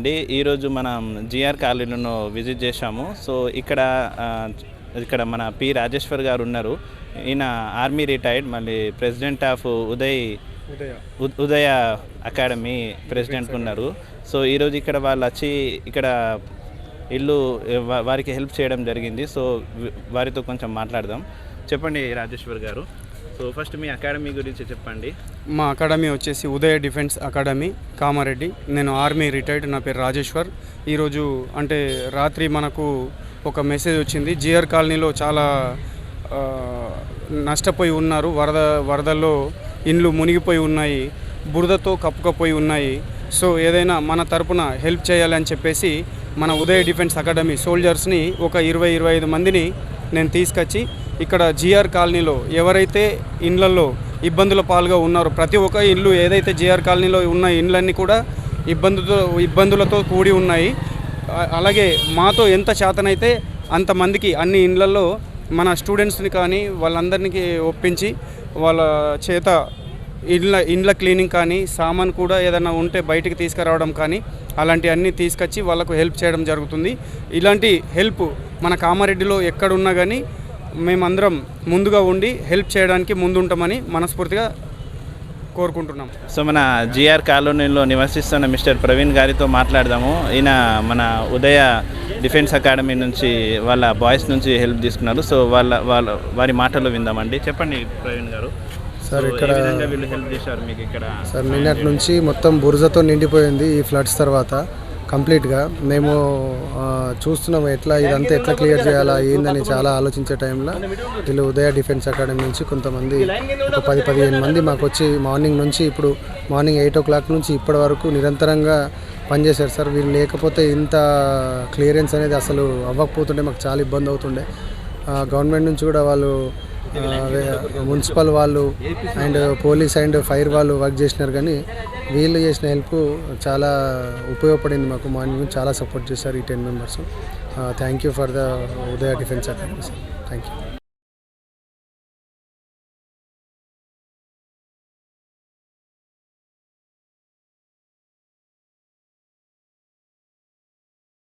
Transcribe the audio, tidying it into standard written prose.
అండి. ఈరోజు మనం జిఆర్ కాలనీలో విజిట్ చేశాము. సో ఇక్కడ మన పి రాజేశ్వర్ గారు ఉన్నారు. ఈయన ఆర్మీ రిటైర్డ్, మళ్ళీ president of Udaya academy president ఉన్నారు. సో ఈరోజు ఇక్కడ వాళ్ళు వచ్చి ఇక్కడ ఇల్లు వారికి హెల్ప్ చేయడం జరిగింది. సో వారితో కొంచెం మాట్లాడదాం. చెప్పండి రాజేశ్వర్ గారు. సో ఫస్ట్ మీ అకాడమీ గురించి చెప్పండి. మా అకాడమీ వచ్చేసి ఉదయ డిఫెన్స్ అకాడమీ, కామారెడ్డి. నేను ఆర్మీ రిటైర్డ్, నా పేరు రాజేశ్వర్. ఈరోజు అంటే రాత్రి మనకు ఒక మెసేజ్ వచ్చింది. జిఆర్ కాలనీలో చాలా నష్టపోయి ఉన్నారు. వరదల్లో ఇండ్లు మునిగిపోయి ఉన్నాయి, బురదతో కప్పుకపోయి ఉన్నాయి. సో ఏదైనా మన తరపున హెల్ప్ చేయాలని చెప్పేసి మన ఉదయ డిఫెన్స్ అకాడమీ సోల్జర్స్ని ఒక 20-25 మందిని నేను తీసుకొచ్చి ఇక్కడ జిఆర్ కాలనీలో ఎవరైతే ఇండ్లలో ఇబ్బందుల పాలుగా ఉన్నారో, ప్రతి ఒక్క ఇల్లు ఏదైతే జిఆర్ కాలనీలో ఉన్న ఇండ్లన్నీ కూడా ఇబ్బందులతో కూడి ఉన్నాయి. అలాగే మాతో ఎంత చేతనైతే అంతమందికి అన్ని ఇండ్లలో మన స్టూడెంట్స్ని కానీ వాళ్ళందరికీ ఒప్పించి వాళ్ళ చేత ఇండ్ల క్లీనింగ్ కానీ, సామాన్ కూడా ఏదైనా ఉంటే బయటికి తీసుకురావడం కానీ, అలాంటి అన్నీ తీసుకొచ్చి వాళ్ళకు హెల్ప్ చేయడం జరుగుతుంది. ఇలాంటి హెల్ప్ మన కామారెడ్డిలో ఎక్కడున్నా కానీ మేమందరం ముందుగా ఉండి హెల్ప్ చేయడానికి ముందుంటామని మనస్ఫూర్తిగా కోరుకుంటున్నాం. సో మన జిఆర్ కాలనీలో నివసిస్తున్న మిస్టర్ ప్రవీణ్ గారితో మాట్లాడదాము. ఈయన మన ఉదయ డిఫెన్స్ అకాడమీ నుంచి వాళ్ళ బాయ్స్ నుంచి హెల్ప్ తీసుకున్నారు. సో వారి మాటలు విందామండి. చెప్పండి ప్రవీణ్ గారు. సార్, ఇక్కడ వీళ్ళు హెల్ప్ చేశారు మీకు ఇక్కడ? సార్, నిన్నటి నుంచి మొత్తం బురదతో నిండిపోయింది ఈ ఫ్లడ్స్ తర్వాత కంప్లీట్గా. మేము చూస్తున్నాము ఇదంతా ఎట్లా క్లియర్ చేయాలా ఏందని చాలా ఆలోచించే టైంలో వీళ్ళు ఉదయ డిఫెన్స్ అకాడమీ నుంచి కొంతమంది ఒక 10-15 మంది మాకు వచ్చి మార్నింగ్ నుంచి ఇప్పుడు మార్నింగ్ 8 o'clock నుంచి ఇప్పటి వరకు నిరంతరంగా పనిచేశారు సార్. వీళ్ళు లేకపోతే ఇంత క్లియరెన్స్ అనేది అసలు అవ్వకపోతుండే, మాకు చాలా ఇబ్బంది అవుతుండే. గవర్నమెంట్ నుంచి కూడా వాళ్ళు మున్సిపల్ వాళ్ళు అండ్ పోలీస్ అండ్ ఫైర్ వాళ్ళు వర్క్ చేసినారు, కానీ వీళ్ళు చేసిన హెల్ప్ చాలా ఉపయోగపడింది మాకు. మార్నింగ్ చాలా సపోర్ట్ చేశారు ఈ 10 members. Thank you for the Udaya defence academy sir. Thank you.